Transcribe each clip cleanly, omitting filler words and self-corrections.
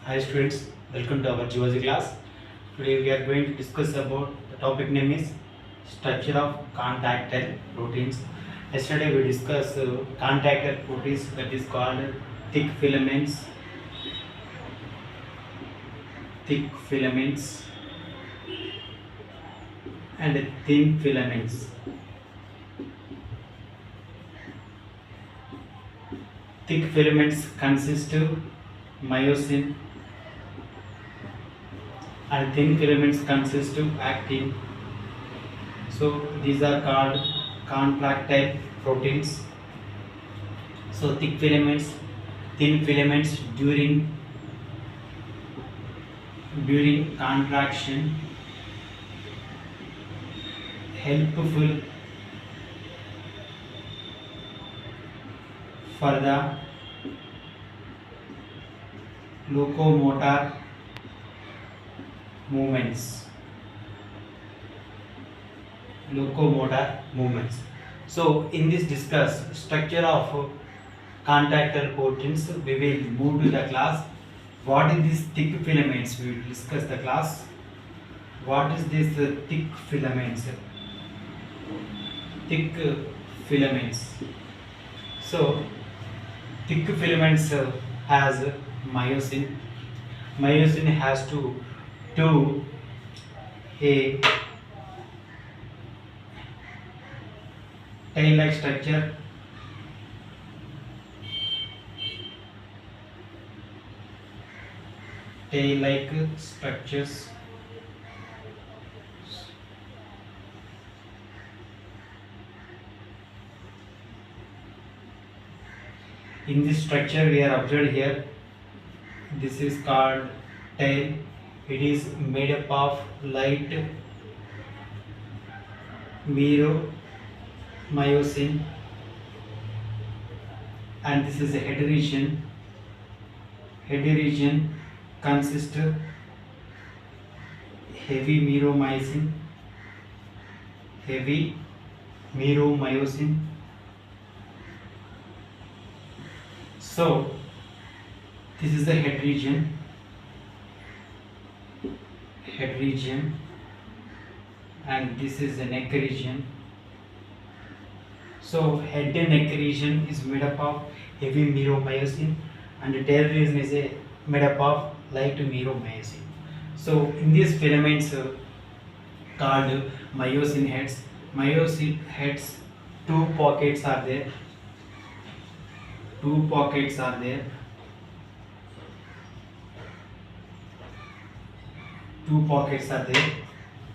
Hi students, welcome to our geology class. Today we are going to discuss about the topic name is structure of contactile proteins. Yesterday we discussed contactile proteins, that is called thick filaments, thick filaments and thin filaments. Thick filaments consist of myosin and thin filaments consist of actin. So these are called contractile proteins. So thick filaments, thin filaments during contraction helpful for the locomotor movements. So in this discuss structure of contactile proteins, we will move to the class. What is this thick filaments? We will discuss the class. What is this thick filaments? Thick filaments. So thick filaments has myosin. Myosin has two a tail-like structure tail-like structures. In this structure we are observed here, this is called tail. It is made up of light myosin, and this is a head region. Head region consists of heavy meromyosin. So this is the head region, and this is the neck region. So head and neck region is made up of heavy meromyosin, and the tail region is made up of light meromyosin. So in these filaments called myosin heads, two pockets are there.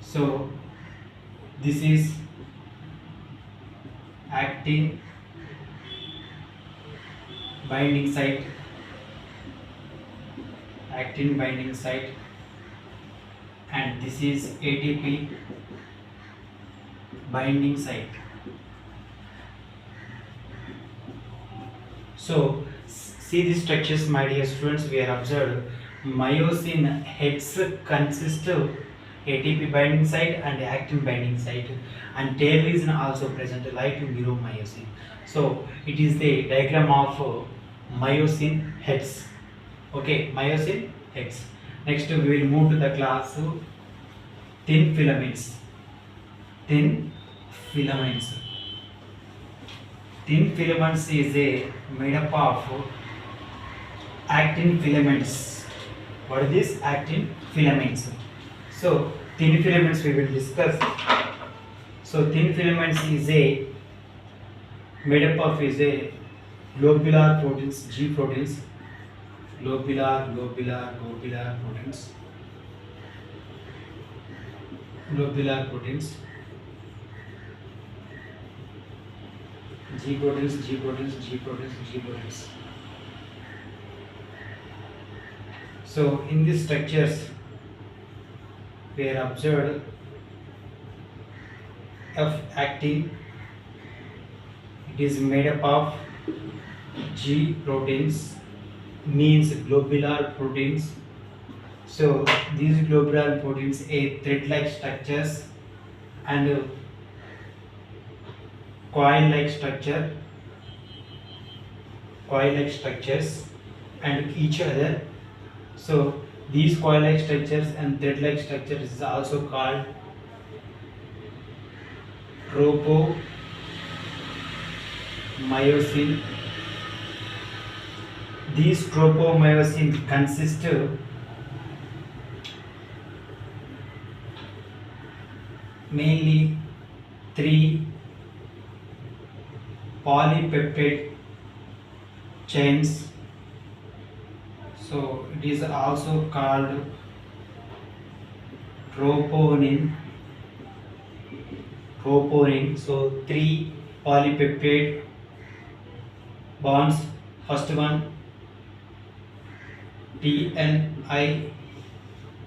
So this is actin binding site, and this is ATP binding site. So see these structures, my dear students. We are observed myosin heads consist of ATP binding site and actin binding site, and tail region also present light meromyosin. So it is the diagram of myosin heads. Okay, myosin heads. Next we will move to the class thin filaments. Thin filaments is made up of actin filaments. What is this? Actin filaments. So thin filaments we will discuss. So thin filaments is made up of globular proteins, G proteins, globular proteins, G proteins. So in these structures we are observed F actin. It is made up of G proteins, means globular proteins. So these globular proteins a thread-like structures and coil-like structures and each other. So these coil-like structures and thread-like structures is also called tropomyosin. These tropomyosin consist mainly three polypeptide chains. So it is also called troponin. So three polypeptide bonds. First one TNI,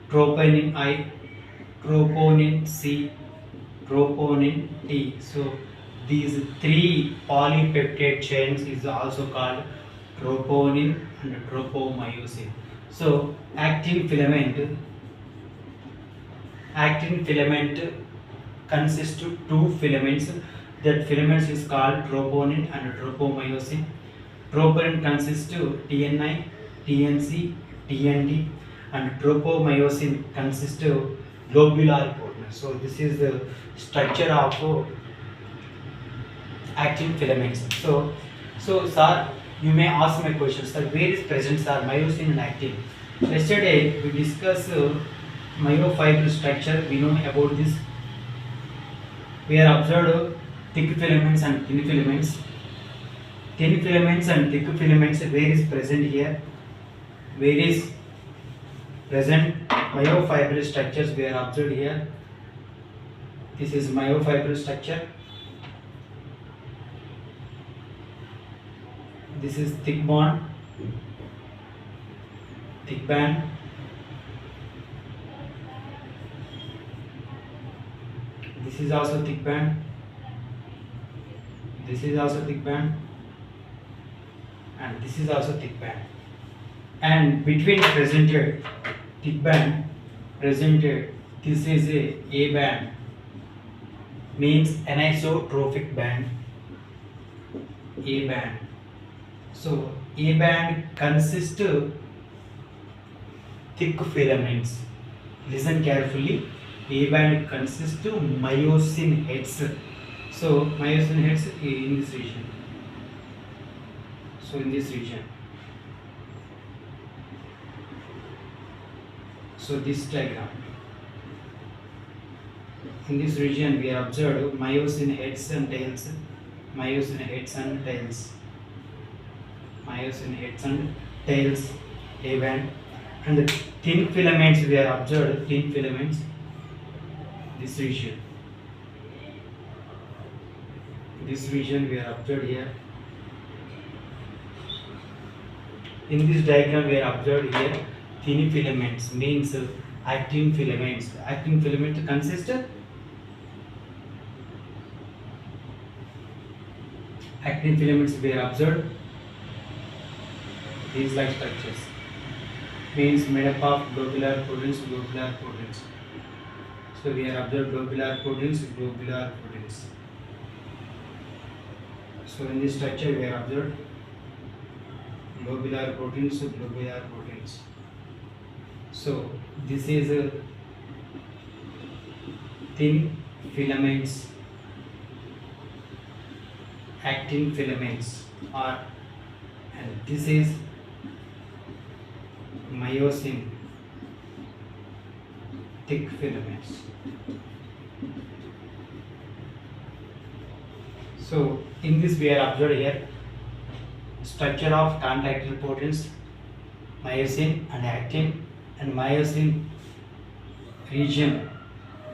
troponin I, troponin C, troponin T. So these three polypeptide chains is also called troponin and tropomyosin. So actin filament consists of two filaments. That filaments is called troponin and tropomyosin. Troponin consists of TNI, TNC, TND, and tropomyosin consists of globular proteins. So this is the structure of actin filaments. So sir, you may ask my question, sir, where is present, sir, myosin and actin? Yesterday we discussed myofibril structure. We know about this. We are observed thick filaments and thin filaments. Thin filaments and thick filaments, where is present here? Where is present myofibril structures we are observed here? This is myofibril structure. This is thick bond, thick band. This is also thick band. This is also thick band. And this is also thick band. And between presented thick band, presented, this is a band, means anisotrophic band. A band. So A band consists of thick filaments. Listen carefully. A band consists of myosin heads. So myosin heads in this region. So in this region. So this diagram. In this region we are observed myosin heads and tails. Myosin heads and tails. Myosin heads and tails, A band. And the thin filaments we are observed, thin filaments, this region. This region we are observed here. In this diagram we are observed here thin filaments, means actin filaments. Actin filament consists of actin filaments we are observed. These like structures means made up of globular proteins. So we are observed globular proteins. So in this structure we are observed globular proteins. So this is a thin filaments, actin filaments, and this is myosin, thick filaments. So in this we are observed here structure of contractile proteins, myosin and actin, and myosin region,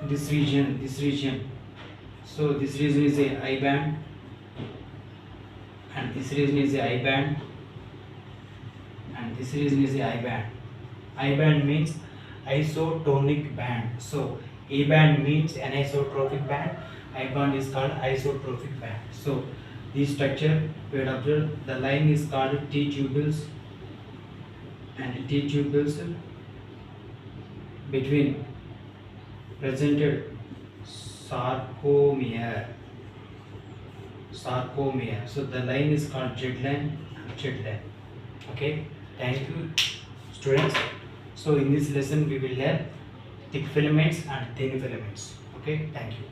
this region. So this region is a I band, and this region is a I band, and this region is a I band. I band means isotonic band. So A band means anisotrophic band. I band is called isotrophic band. So this structure we have observed, the line is called T tubules, and T tubules between presented sarcomere. So the line is called Z line. Okay, thank you students. So in this lesson we will learn thick filaments and thin filaments. Okay, thank you.